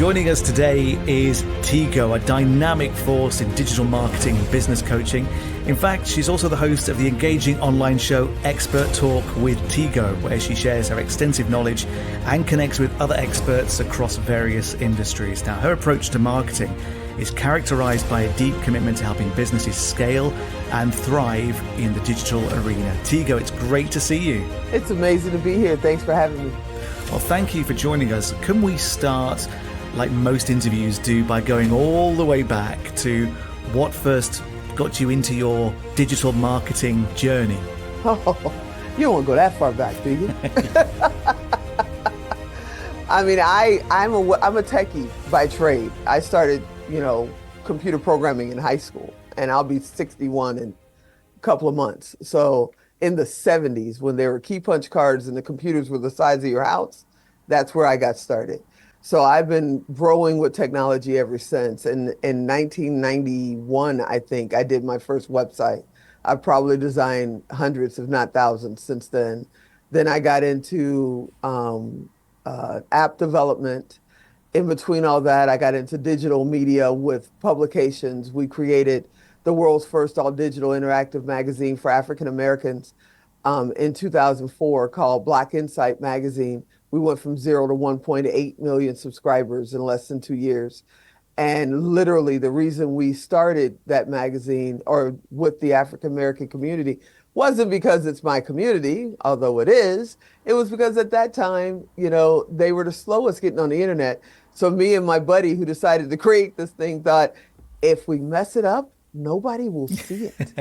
Joining us today is Tigo, a dynamic force in digital marketing and business coaching. In fact, she's also the host of the engaging online show Expert Talk with Tigo, where she shares her extensive knowledge and connects with other experts across various industries. Now, her approach to marketing is characterized by a deep commitment to helping businesses scale and thrive in the digital arena. Tigo, it's great to see you. It's amazing to be here. Thanks for having me. Well, thank you for joining us. Can we start, like most interviews do, by going all the way back to what first got you into your digital marketing journey? Oh, you don't want to go that far back, do you? I mean, I'm a techie by trade. I started, computer programming in high school, and I'll be 61 in a couple of months. So in the 70s, when there were key punch cards and the computers were the size of your house, that's where I got started. So I've been growing with technology ever since. And in 1991, I think, I did my first website. I've probably designed hundreds, if not thousands, since then. Then I got into app development. In between all that, I got into digital media with publications. We created the world's first all-digital interactive magazine for African Americans in 2004 called Black Insight Magazine. We went from 0 to 1.8 million subscribers in less than 2 years. And literally the reason we started that magazine or with the African American community wasn't because it's my community, although it is. It was because at that time, they were the slowest getting on the internet. So me and my buddy who decided to create this thing thought, if we mess it up, nobody will see it.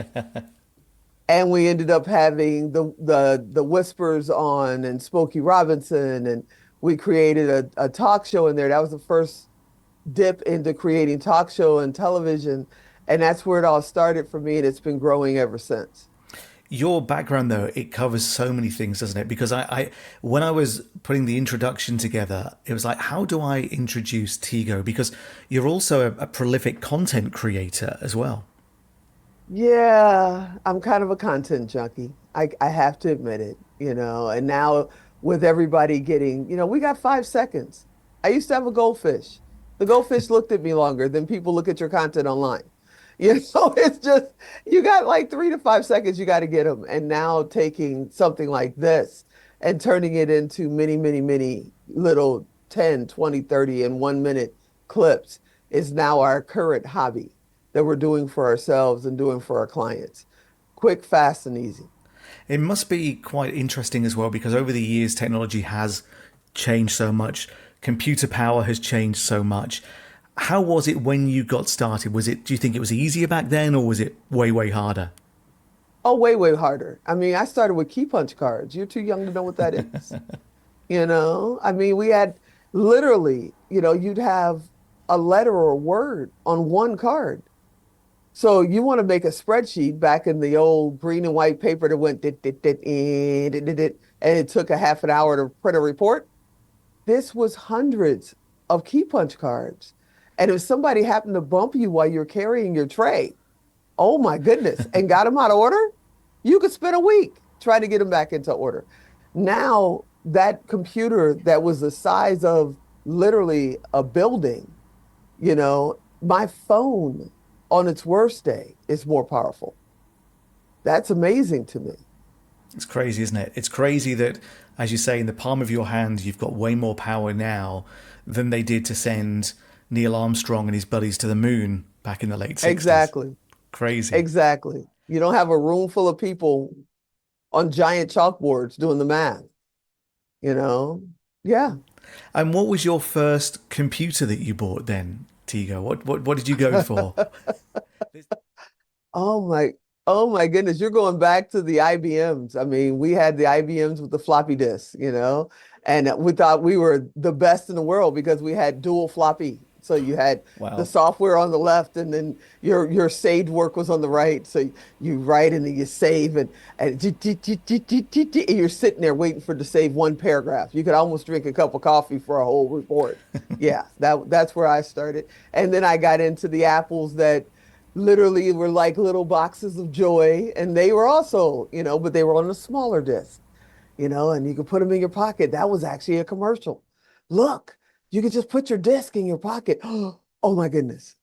And we ended up having the Whispers on and Smokey Robinson, and we created a talk show in there. That was the first dip into creating talk show and television. And that's where it all started for me, and it's been growing ever since. Your background, though, it covers so many things, doesn't it? Because I when I was putting the introduction together, it was like, how do I introduce Tigo? Because you're also a prolific content creator as well. Yeah, I'm kind of a content junkie. I have to admit it, and now with everybody getting, we got 5 seconds. I used to have a goldfish. The goldfish looked at me longer than people look at your content online. It's just, you got like 3 to 5 seconds, you got to get them. And now taking something like this and turning it into many, many, many little 10, 20, 30 and 1 minute clips is now our current hobby that we're doing for ourselves and doing for our clients. Quick, fast, and easy. It must be quite interesting as well, because over the years, technology has changed so much. Computer power has changed so much. How was it when you got started? Do you think it was easier back then, or was it way, way harder? Oh, way, way harder. I mean, I started with key punch cards. You're too young to know what that is. I mean, we had literally, you'd have a letter or a word on one card. So you want to make a spreadsheet back in the old green and white paper that went dit, dit, dit, dit, dit, dit, and it took a half an hour to print a report. This was hundreds of key punch cards. And if somebody happened to bump you while you're carrying your tray, oh my goodness, and got them out of order, you could spend a week trying to get them back into order. Now, that computer that was the size of literally a building, my phone on its worst day is more powerful. That's amazing to me. It's crazy, isn't it? It's crazy that, as you say, in the palm of your hand, you've got way more power now than they did to send Neil Armstrong and his buddies to the moon back in the late 60s. Exactly. Crazy. Exactly. You don't have a room full of people on giant chalkboards doing the math, Yeah. And what was your first computer that you bought then, Tigo? What did you go for? Oh my goodness, you're going back to the IBMs. I mean, we had the IBMs with the floppy disk, and we thought we were the best in the world because we had dual floppy. So you had the software on the left, and then your saved work was on the right. So you write and then you save, and you're sitting there waiting for to save one paragraph. You could almost drink a cup of coffee for a whole report. Yeah, that's where I started. And then I got into the Apples that literally were like little boxes of joy, and they were also, but they were on a smaller disc, and you could put them in your pocket. That was actually a commercial. Look, You could just put your disc in your pocket. Oh my goodness.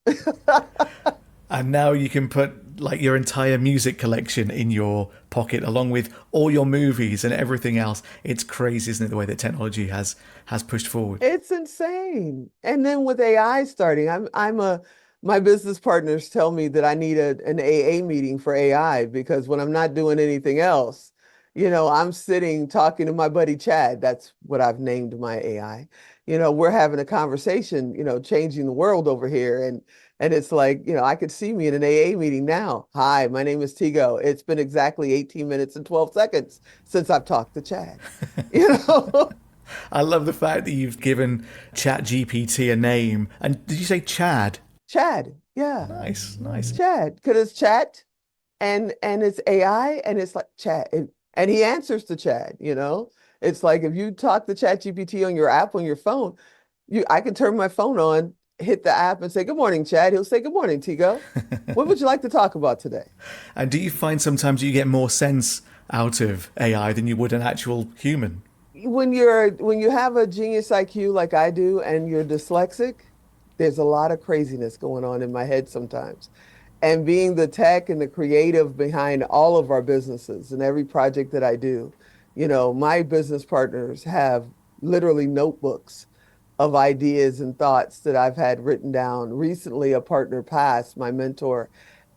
And now you can put like your entire music collection in your pocket along with all your movies and everything else. It's crazy, isn't it, the way that technology has pushed forward. It's insane. And then with AI starting, my business partners tell me that I need an AA meeting for AI because when I'm not doing anything else, I'm sitting talking to my buddy Chad. That's what I've named my AI. We're having a conversation, changing the world over here. And it's like, I could see me in an AA meeting now. Hi, my name is Tigo. It's been exactly 18 minutes and 12 seconds since I've talked to Chad. You know? I love the fact that you've given ChatGPT a name. And did you say Chad? Chad, yeah. Nice, nice. Chad, because it's chat and it's AI and it's like chat and he answers to Chad. It's like if you talk to Chat GPT on your app on your phone, I can turn my phone on, hit the app and say, "Good morning, Chad." He'll say, "Good morning, Tigo. What would you like to talk about today?" And do you find sometimes you get more sense out of AI than you would an actual human? When you have a genius IQ like I do and you're dyslexic, there's a lot of craziness going on in my head sometimes. And being the tech and the creative behind all of our businesses and every project that I do, my business partners have literally notebooks of ideas and thoughts that I've had written down. Recently, a partner passed, my mentor,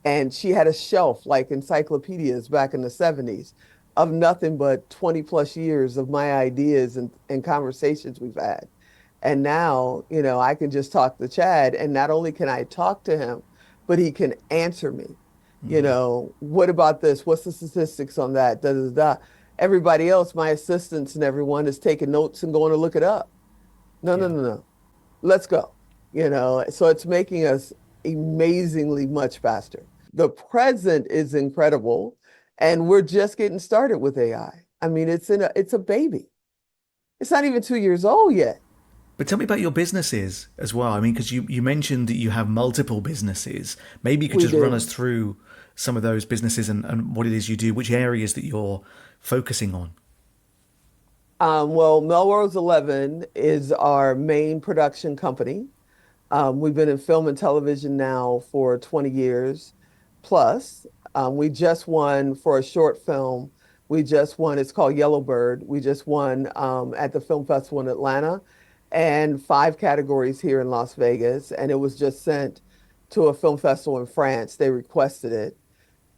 and she had a shelf like encyclopedias back in the 70s of nothing but 20 plus years of my ideas and conversations we've had. And now, I can just talk to Chad, and not only can I talk to him, but he can answer me. What about this? What's the statistics on that? Da, da, da. Everybody else, my assistants and everyone is taking notes and going to look it up. No, no, Yeah. no, no. Let's go. So it's making us amazingly much faster. The present is incredible, and we're just getting started with AI. I mean, it's a baby. It's not even 2 years old yet. But tell me about your businesses as well. I mean, because you mentioned that you have multiple businesses. Maybe you could We just run us do. through some of those businesses and what it is you do, which areas that you're focusing on. Well, Melrose 11 is our main production company. We've been in film and television now for 20 years plus. We just won for a short film. We just won, it's called Yellowbird. We just won at the film festival in Atlanta and 5 categories here in Las Vegas. And it was just sent to a film festival in France. They requested it.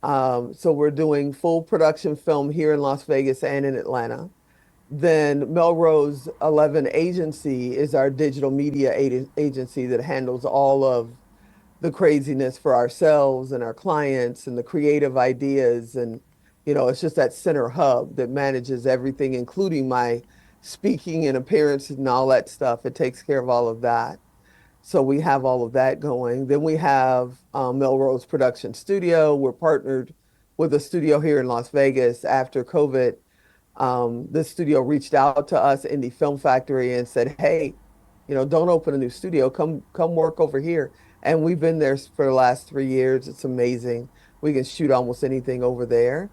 So we're doing full production film here in Las Vegas and in Atlanta. Then Melrose 11 Agency is our digital media agency that handles all of the craziness for ourselves and our clients and the creative ideas. And, it's just that center hub that manages everything, including my speaking and appearances and all that stuff. It takes care of all of that. So we have all of that going. Then we have Melrose Production Studio. We're partnered with a studio here in Las Vegas after COVID. This studio reached out to us, Indie Film Factory, and said, "Hey, don't open a new studio. Come work over here." And we've been there for the last 3 years. It's amazing. We can shoot almost anything over there.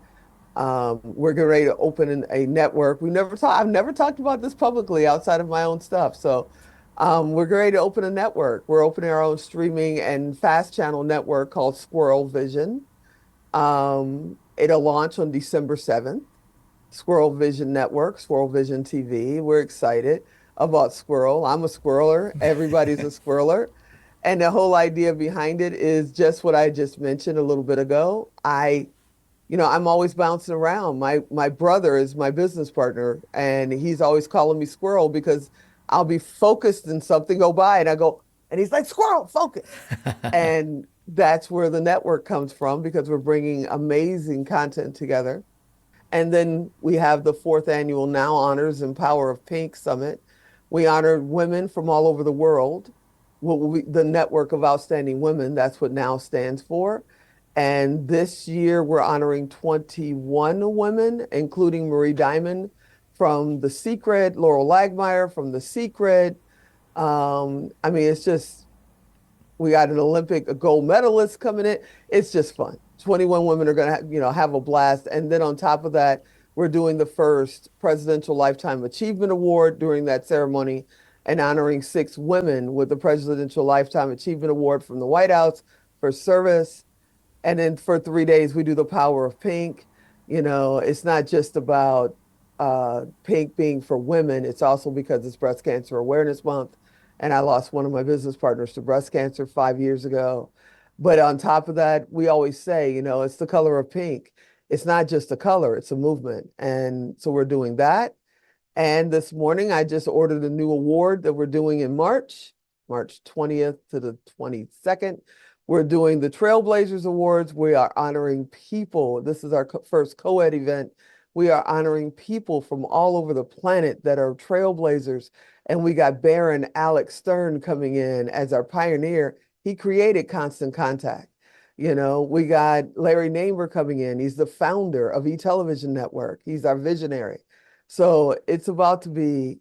We're getting ready to open a network. I've never talked about this publicly outside of my own stuff. So we're getting ready to open a network. We're opening our own streaming and fast channel network called Squirrel Vision. It'll launch on December 7th. Squirrel Vision Network, Squirrel Vision TV. We're excited about Squirrel. I'm a squirreler. Everybody's a squirreler. And the whole idea behind it is just what I just mentioned a little bit ago. I'm always bouncing around. My brother is my business partner, and he's always calling me Squirrel because I'll be focused in something, go by, and I go, and he's like, "Squirrel, focus." And that's where the network comes from because we're bringing amazing content together. And then we have the fourth annual Now Honors and Power of Pink Summit. We honored women from all over the world. The Network of Outstanding Women, that's what Now stands for. And this year we're honoring 21 women, including Marie Diamond from The Secret, Laurel Lagmeyer from The Secret. I mean, it's just, we got an a gold medalist coming in. It's just fun. 21 women are going to, have a blast. And then on top of that, we're doing the first Presidential Lifetime Achievement Award during that ceremony. and honoring 6 women with the Presidential Lifetime Achievement Award from the White House for service. And then for 3 days, we do the power of pink. It's not just about pink being for women, it's also because it's Breast Cancer Awareness Month. And I lost one of my business partners to breast cancer 5 years ago. But on top of that, we always say, it's the color of pink. It's not just a color, it's a movement. And so we're doing that. And this morning, I just ordered a new award that we're doing in March, March 20th to the 22nd. We're doing the Trailblazers Awards. We are honoring people. This is our first co-ed event. We are honoring people from all over the planet that are trailblazers. And we got Baron Alex Stern coming in as our pioneer. He created Constant Contact. We got Larry Namer coming in. He's the founder of eTelevision Network. He's our visionary. So it's about to be,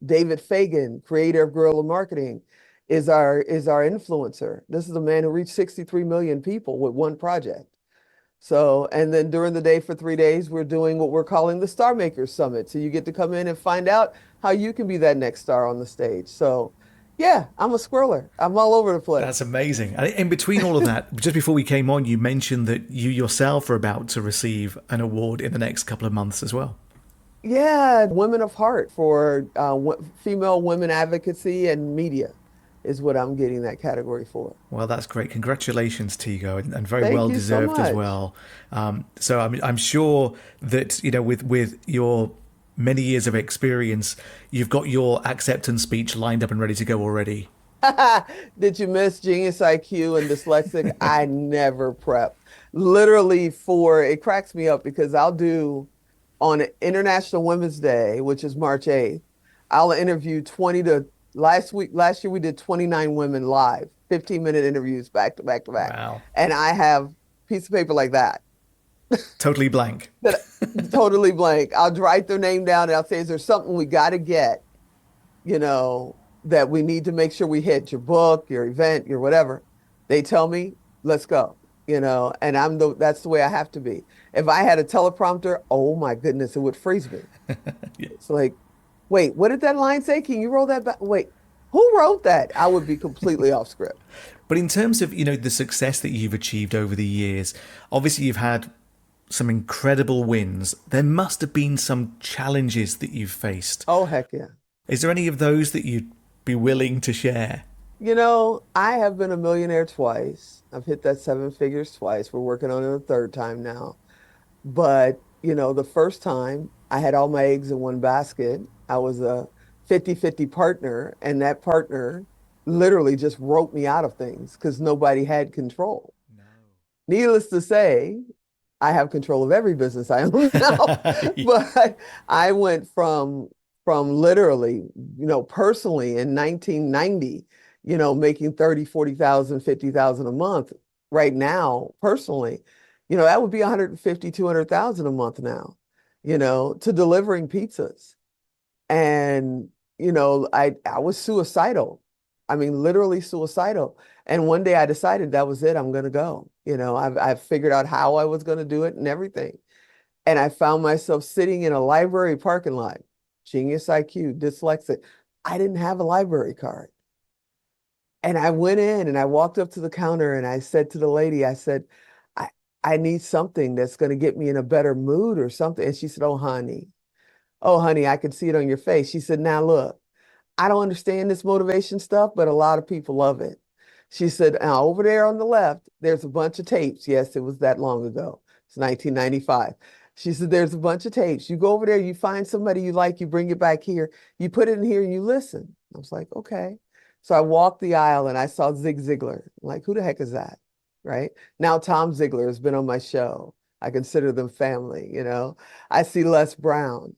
David Fagan, creator of Guerrilla Marketing, is our influencer. This is a man who reached 63 million people with one project. So, and then during the day for 3 days, we're doing what we're calling the Star Makers Summit. So you get to come in and find out how you can be that next star on the stage. So yeah, I'm a squirreler. I'm all over the place. That's amazing. And in between all of that, just before we came on, you mentioned that you yourself are about to receive an award in the next couple of months as well. Yeah, Women of Heart for female women advocacy and media is what I'm getting that category for. Well, that's great. Congratulations, Tigo, and very Thank well you so deserved as much. well. So I'm sure that, with your many years of experience, you've got your acceptance speech lined up and ready to go already. Did you miss Genius IQ and dyslexic? I never prep. Literally it cracks me up because I'll do on International Women's Day, which is March 8th, I'll interview last year we did 29 women live, 15-minute interviews back to back to back. Wow. And I have a piece of paper like that. Totally blank. Totally blank. I'll write their name down and I'll say, is there something we got to get, that we need to make sure we hit your book, your event, your whatever. They tell me, let's go, and that's the way I have to be. If I had a teleprompter, oh my goodness, it would freeze me. Yeah. It's like, wait, what did that line say? Can you roll that back? Wait, who wrote that? I would be completely off script. But in terms of, the success that you've achieved over the years, obviously you've had some incredible wins. There must have been some challenges that you've faced. Oh, heck yeah. Is there any of those that you'd be willing to share? I have been a millionaire twice. I've hit that 7 figures twice. We're working on it a third time now. But, the first time I had all my eggs in one basket. I was a 50-50 partner, and that partner literally just wrote me out of things because nobody had control. No. Needless to say, I have control of every business I own now. But I went from literally, personally in 1990, making 30, 40,000, 50,000 a month. Right now, personally, that would be 150, 200,000 a month now, to delivering pizzas. And, I was suicidal. I mean, literally suicidal. And one day I decided that was it. I'm going to go. I've figured out how I was going to do it and everything. And I found myself sitting in a library parking lot, Genius IQ, dyslexic. I didn't have a library card. And I went in and I walked up to the counter and I said to the lady, I said, I need something that's going to get me in a better mood or something. And she said, oh, honey, I can see it on your face. She said, now look, I don't understand this motivation stuff, but a lot of people love it. She said, now over there on the left, there's a bunch of tapes. Yes, it was that long ago. It's 1995. She said, there's a bunch of tapes. You go over there, you find somebody you like, you bring it back here, you put it in here and you listen. I was like, okay. So I walked the aisle and I saw Zig Ziglar. I'm like, who the heck is that? Right? Now Tom Ziglar has been on my show. I consider them family, I see Les Brown.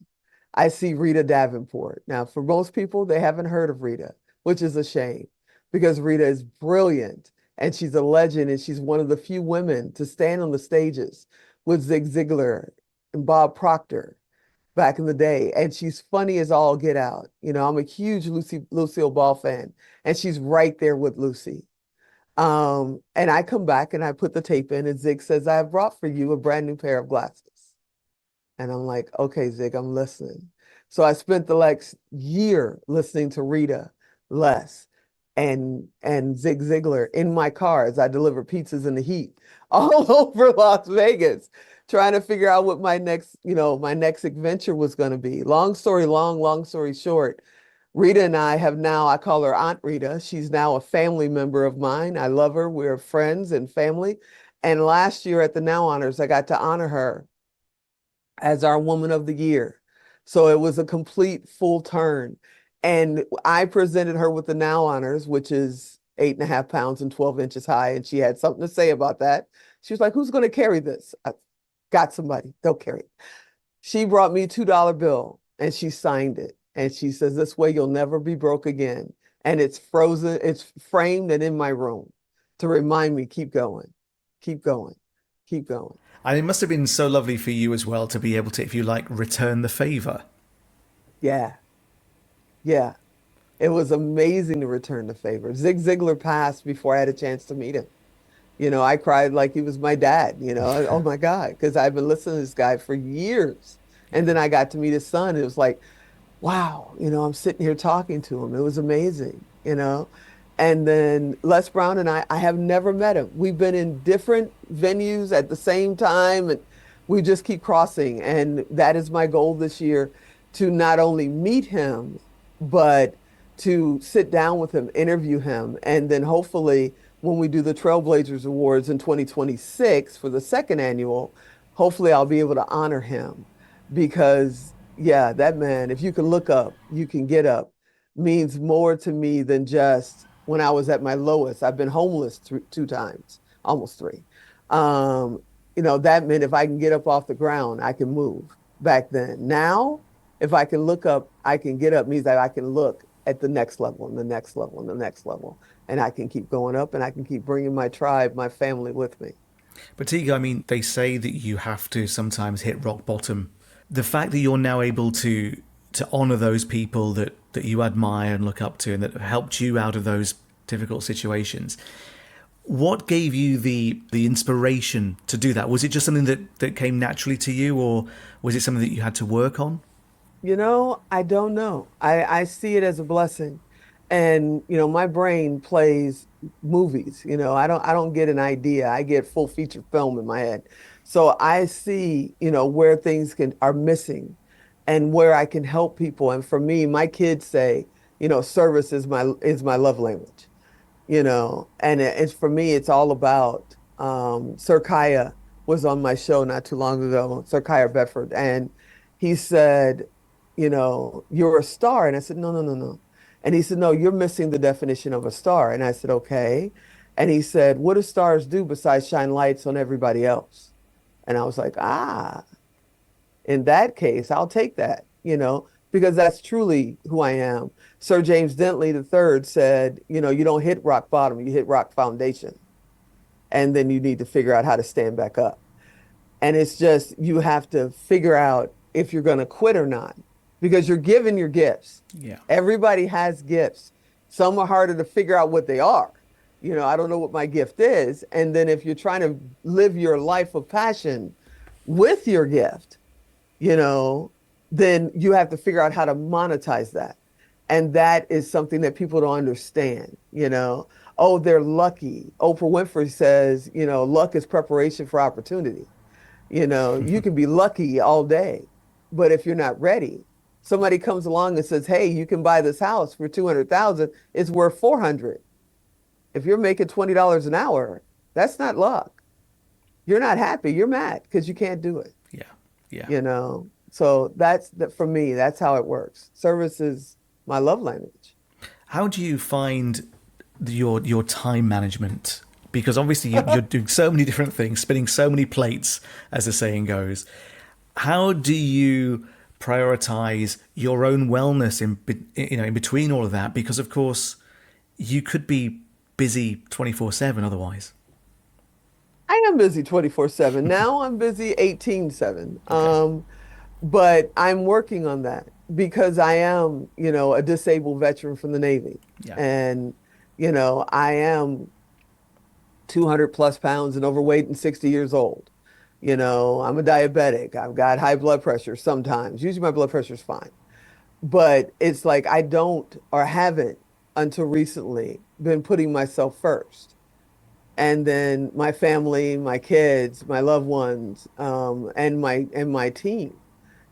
I see Rita Davenport. Now, for most people, they haven't heard of Rita, which is a shame because Rita is brilliant and she's a legend and she's one of the few women to stand on the stages with Zig Ziglar and Bob Proctor back in the day. And she's funny as all get out. I'm a huge Lucille Ball fan and she's right there with Lucy. And I come back and I put the tape in and Zig says, I have brought for you a brand new pair of glasses. And I'm like, okay, Zig, I'm listening. So I spent the next year listening to Rita, Les, and Zig Ziglar in my car as I delivered pizzas in the heat all over Las Vegas, trying to figure out what my next adventure was going to be. Long story long, long story short, Rita and I have now, I call her Aunt Rita. She's now a family member of mine. I love her. We're friends and family. And last year at the Now Honors, I got to honor her as our Woman of the Year. So it was a complete full turn. And I presented her with the Now Honors, which is 8.5 pounds and 12 inches high. And she had something to say about that. She was like, who's going to carry this? I got somebody. They'll carry it. She brought me a $2 bill and she signed it. And she says, this way you'll never be broke again. And it's frozen, it's framed and in my room to remind me, keep going, keep going, keep going. And it must have been so lovely for you as well to be able to, if you like, return the favor. Yeah, yeah. It was amazing to return the favor. Zig Ziglar passed before I had a chance to meet him. I cried like he was my dad, oh my God, because I've been listening to this guy for years. And then I got to meet his son. It was like, wow, I'm sitting here talking to him. It was amazing. And then Les Brown and I have never met him. We've been in different venues at the same time, and we just keep crossing. And that is my goal this year, to not only meet him, but to sit down with him, interview him, and then hopefully when we do the Trailblazers Awards in 2026 for the second annual, hopefully I'll be able to honor him because, yeah, that man, if you can look up, you can get up, means more to me than just when I was at my lowest. I've been homeless two times, almost three. That meant if I can get up off the ground, I can move back then. Now, if I can look up, I can get up means that I can look at the next level and the next level and the next level. And I can keep going up and I can keep bringing my tribe, my family with me. But Tiga, I mean, they say that you have to sometimes hit rock bottom. The fact that you're now able to honor those people that you admire and look up to and that have helped you out of those difficult situations, what gave you the inspiration to do that? Was it just something that came naturally to you, or was it something that you had to work on? I don't know. I see it as a blessing. And, my brain plays movies. I don't get an idea. I get full feature film in my head. So I see, where things are missing and where I can help people. And for me, my kids say, service is my love language. And it's for me, it's all about, Sir Kaya was on my show not too long ago, Sir Kaya Bedford, and he said, you're a star. And I said, no, no, no, no. And he said, no, you're missing the definition of a star. And I said, okay. And he said, what do stars do besides shine lights on everybody else? And I was like, in that case, I'll take that, because that's truly who I am. Sir James Dentley III said, you don't hit rock bottom, you hit rock foundation. And then you need to figure out how to stand back up. And it's just, you have to figure out if you're going to quit or not, because you're given your gifts. Yeah. Everybody has gifts. Some are harder to figure out what they are. I don't know what my gift is. And then if you're trying to live your life of passion with your gift, then you have to figure out how to monetize that. And that is something that people don't understand, Oh, they're lucky. Oprah Winfrey says, luck is preparation for opportunity. You can be lucky all day, but if you're not ready, somebody comes along and says, hey, you can buy this house for 200,000, it's worth 400. If you're making $20 an hour, that's not luck. You're not happy, you're mad because you can't do it. Yeah. Yeah. So for me, that's how it works. Service is my love language. How do you find your time management? Because obviously you're doing so many different things, spinning so many plates, as the saying goes. How do you prioritize your own wellness in between all of that? Because of course you could be busy 24/7 otherwise. I am busy 24/7. Now I'm busy 18/7. Okay. But I'm working on that because I am, a disabled veteran from the Navy. Yeah. And, I am 200 plus pounds and overweight and 60 years old. I'm a diabetic. I've got high blood pressure sometimes. Usually my blood pressure is fine. But it's like I don't or haven't until recently been putting myself first. And then my family, my kids, my loved ones, and my team,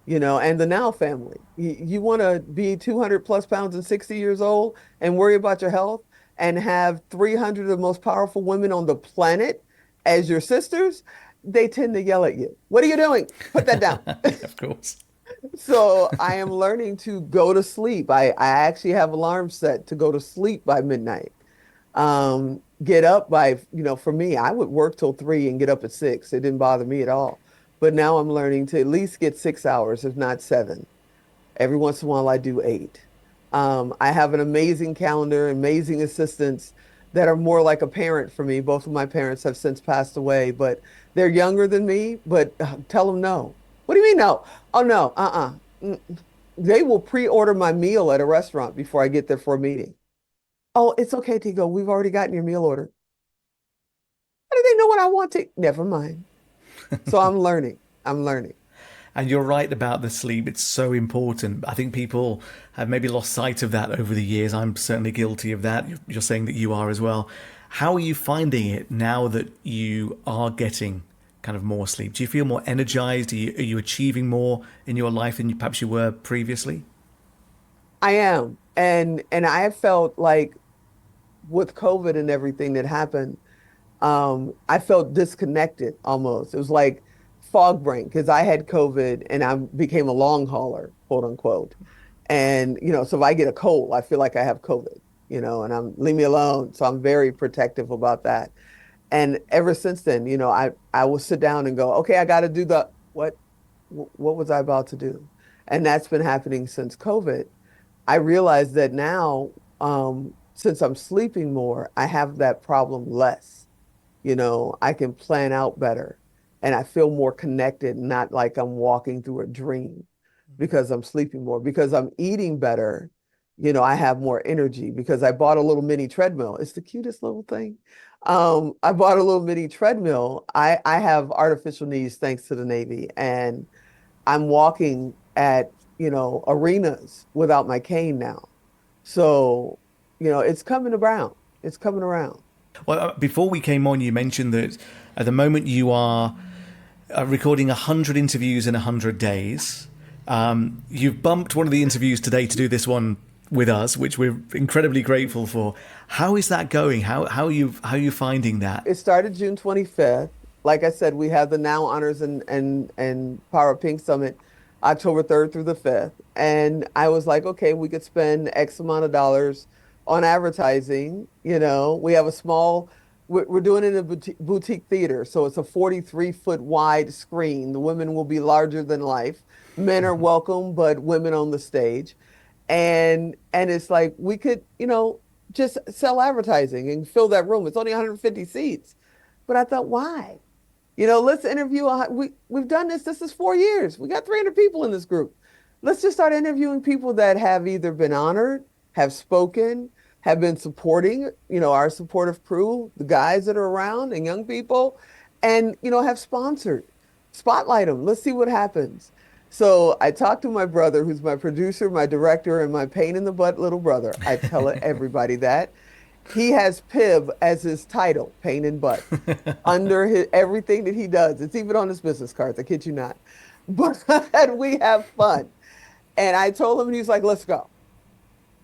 and the Now family. You want to be 200 plus pounds and 60 years old and worry about your health and have 300 of the most powerful women on the planet as your sisters, they tend to yell at you. What are you doing? Put that down. Of course. So I am learning to go to sleep. I actually have alarms set to go to sleep by midnight. Get up by, for me, I would work till 3 and get up at 6. It didn't bother me at all. But now I'm learning to at least get 6 hours, if not 7. Every once in a while, I do 8. I have an amazing calendar, amazing assistants that are more like a parent for me. Both of my parents have since passed away, but they're younger than me. But tell them no. What do you mean no? Oh, no, Mm. They will pre-order my meal at a restaurant before I get there for a meeting. Oh, it's okay, Tigo. We've already gotten your meal order. How do they know what I want to? Never mind. So I'm learning. I'm learning. And you're right about the sleep. It's so important. I think people have maybe lost sight of that over the years. I'm certainly guilty of that. You're saying that you are as well. How are you finding it now that you are getting kind of more sleep? Do you feel more energized? Are you achieving more in your life than perhaps you were previously? I am. And I have felt like with COVID and everything that happened, I felt disconnected almost. It was like fog brain because I had COVID and I became a long hauler, quote unquote. And, so if I get a cold, I feel like I have COVID, and leave me alone. So I'm very protective about that. And ever since then, I will sit down and go, okay, I got to do what was I about to do? And that's been happening since COVID. I realize that now, since I'm sleeping more, I have that problem less. I can plan out better and I feel more connected, not like I'm walking through a dream because I'm sleeping more, because I'm eating better. I have more energy because I bought a little mini treadmill. It's the cutest little thing. I bought a little mini treadmill. I have artificial knees thanks to the Navy, and I'm walking at, arenas without my cane now. So, it's coming around. It's coming around. Well, before we came on, you mentioned that at the moment you are recording 100 interviews in 100 days. You've bumped one of the interviews today to do this one with us, which we're incredibly grateful for. How is that going? How are you finding that? It started June 25th. Like I said, we have the Now Honors and Power of Pink Summit October 3rd through the 5th. And I was like, okay, we could spend X amount of dollars on advertising. We have we're doing it in a boutique theater. So it's a 43-foot wide screen. The women will be larger than life. Men are welcome, but women on the stage. And it's like we could, just sell advertising and fill that room. It's only 150 seats. But I thought, why? Let's interview. We've done this. This is 4 years. We got 300 people in this group. Let's just start interviewing people that have either been honored, have spoken, have been supporting, our supportive crew, the guys that are around and young people, and, have sponsored. Spotlight them. Let's see what happens. So I talked to my brother, who's my producer, my director, and my pain in the butt little brother. I tell everybody that. He has PIB as his title, pain in butt, under everything that he does. It's even on his business cards. I kid you not. But we have fun. And I told him, and he's like, let's go.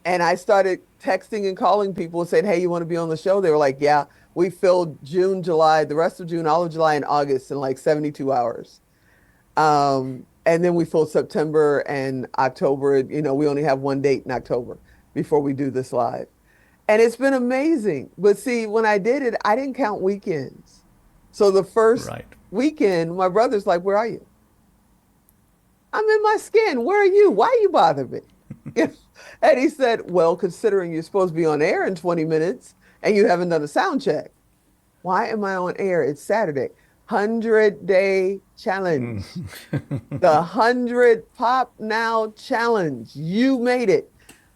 And I started texting and calling people and saying, hey, you want to be on the show? They were like, yeah. We filled June, July, the rest of June, all of July and August in like 72 hours. And then we filled September and October. We only have one date in October before we do this live. And it's been amazing. But see, when I did it, I didn't count weekends. So the first Right. weekend, my brother's like, where are you? I'm in my skin. Where are you? Why you bother me? And he said, well, considering you're supposed to be on air in 20 minutes and you haven't done a sound check, why am I on air? It's Saturday. 100-day challenge. The 100 Pop Now challenge. You made it.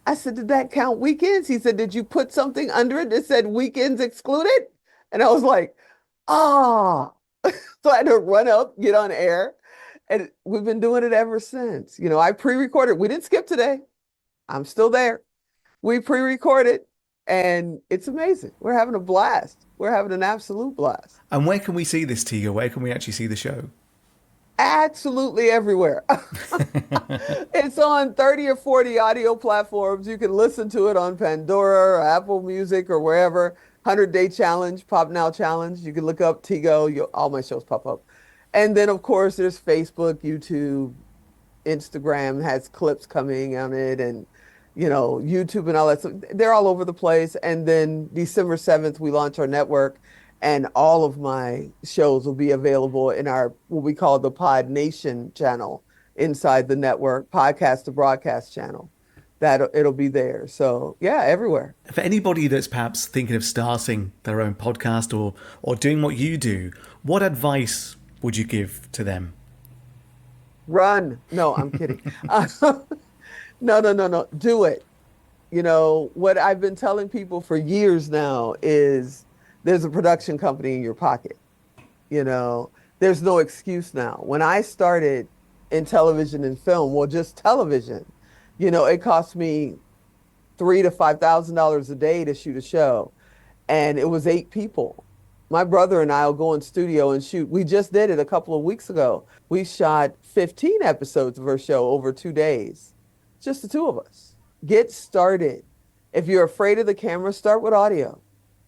I said, did that count weekends? He said, did you put something under it that said weekends excluded? And I was like, ah. So I had to run up, get on air. And we've been doing it ever since. I pre-recorded. We didn't skip today. I'm still there. We pre-recorded and it's amazing. We're having a blast. We're having an absolute blast. And where can we see this, Tiga? Where can we actually see the show? Absolutely everywhere. It's on 30 or 40 audio platforms. You can listen to it on Pandora or Apple Music or wherever. 100-day challenge, Pop Now challenge. You can look up Tigo. All my shows pop up. And then, of course, there's Facebook, YouTube, Instagram has clips coming on it, and YouTube and all that. So they're all over the place. And then December 7th, we launch our network, and all of my shows will be available in our what we call the Pod Nation channel inside the network, podcast to broadcast channel. That it'll be there. So yeah, everywhere. For anybody that's perhaps thinking of starting their own podcast or doing what you do, what advice would you give to them? Run. No, I'm kidding. No. Do it. What I've been telling people for years now is there's a production company in your pocket. There's no excuse now. When I started in television and film, well, just television, it cost me $3,000 to $5,000 a day to shoot a show. And it was 8 people. My brother and I will go in studio and shoot. We just did it a couple of weeks ago. We shot 15 episodes of our show over 2 days. Just the two of us. Get started. If you're afraid of the camera, start with audio.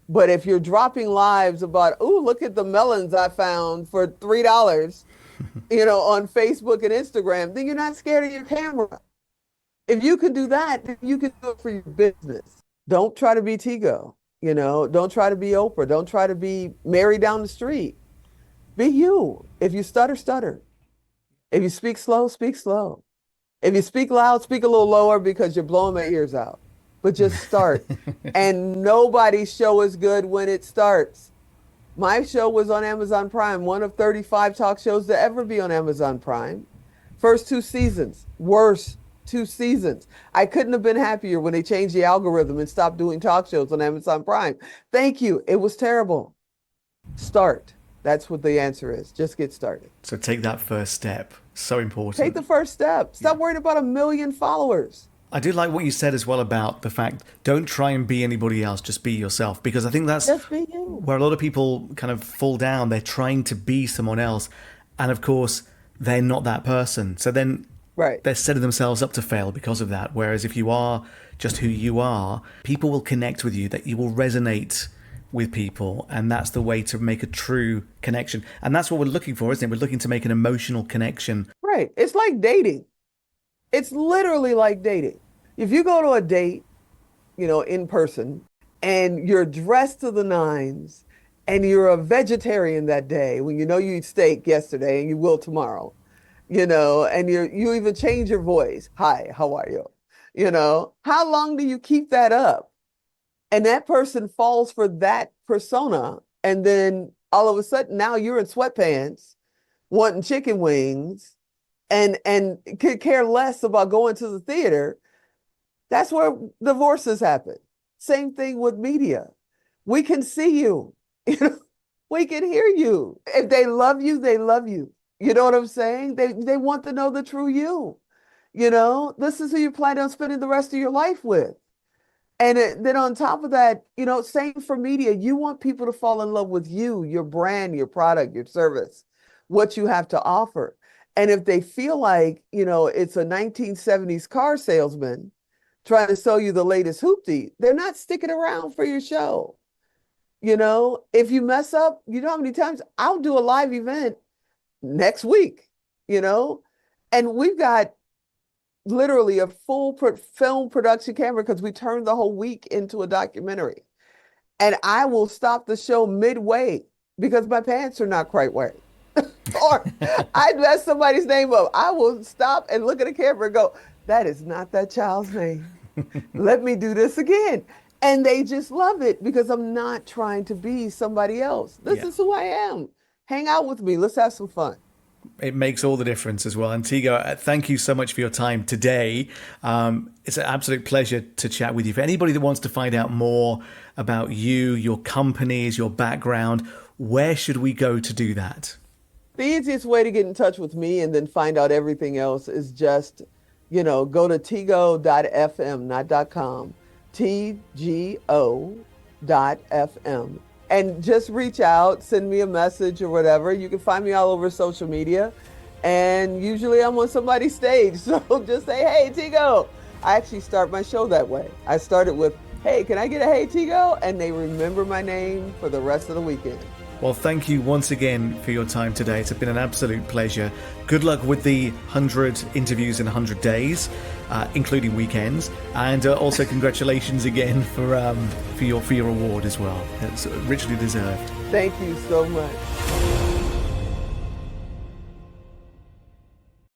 But if you're dropping lives about, oh, look at the melons I found for $3, on Facebook and Instagram, then you're not scared of your camera. If you can do that, then you can do it for your business. Don't try to be Tigo. Don't try to be Oprah. Don't try to be Mary down the street. Be you. If you stutter, stutter. If you speak slow, speak slow. If you speak loud, speak a little lower because you're blowing my ears out. But just start. And nobody's show is good when it starts. My show was on Amazon Prime, one of 35 talk shows to ever be on Amazon Prime. First 2 seasons, worst 2 seasons. I couldn't have been happier when they changed the algorithm and stopped doing talk shows on Amazon Prime. Thank you. It was terrible. Start. That's what the answer is. Just get started. So take that first step. So important. Take the first step. Stop worrying about 1 million followers. I do like what you said as well about the fact, don't try and be anybody else, just be yourself. Because I think that's where a lot of people kind of fall down. They're trying to be someone else. And of course, they're not that person. So then they're setting themselves up to fail because of that. Whereas if you are just who you are, people will connect with you, that you will resonate with people. And that's the way to make a true connection. And that's what we're looking for, isn't it? We're looking to make an emotional connection. Right. It's like dating. It's literally like dating. If you go to a date, in person, and you're dressed to the nines, and you're a vegetarian that day, when you eat steak yesterday and you will tomorrow, and you even change your voice. Hi, how are you? How long do you keep that up? And that person falls for that persona. And then all of a sudden now you're in sweatpants, wanting chicken wings, and could care less about going to the theater. That's where divorces happen. Same thing with media. We can see you. We can hear you. If they love you, they love you. You know what I'm saying? They want to know the true you. This is who you plan on spending the rest of your life with. And then on top of that, same for media. You want people to fall in love with you, your brand, your product, your service, what you have to offer. And if they feel like, it's a 1970s car salesman trying to sell you the latest hoopty, they're not sticking around for your show. If you mess up, how many times I'll do a live event next week, and we've got literally a full film production camera because we turned the whole week into a documentary. And I will stop the show midway because my pants are not quite right. Or I mess somebody's name up. I will stop and look at the camera and go, that is not that child's name. Let me do this again. And they just love it because I'm not trying to be somebody else. This is who I am. Hang out with me. Let's have some fun. It makes all the difference as well. And Tigo, thank you so much for your time today. It's an absolute pleasure to chat with you. For anybody that wants to find out more about you, your companies, your background, where should we go to do that? The easiest way to get in touch with me and then find out everything else is just go to tgo.fm, not .com, tgo.fm, and just reach out, send me a message or whatever. You can find me all over social media, and usually I'm on somebody's stage. So just say, hey, Tigo. I actually start my show that way. I started with, hey, can I get a hey, Tigo? And they remember my name for the rest of the weekend. Well, thank you once again for your time today. It's been an absolute pleasure. Good luck with the 100 interviews in 100 days, including weekends. And also congratulations again for your award as well. It's richly deserved. Thank you so much.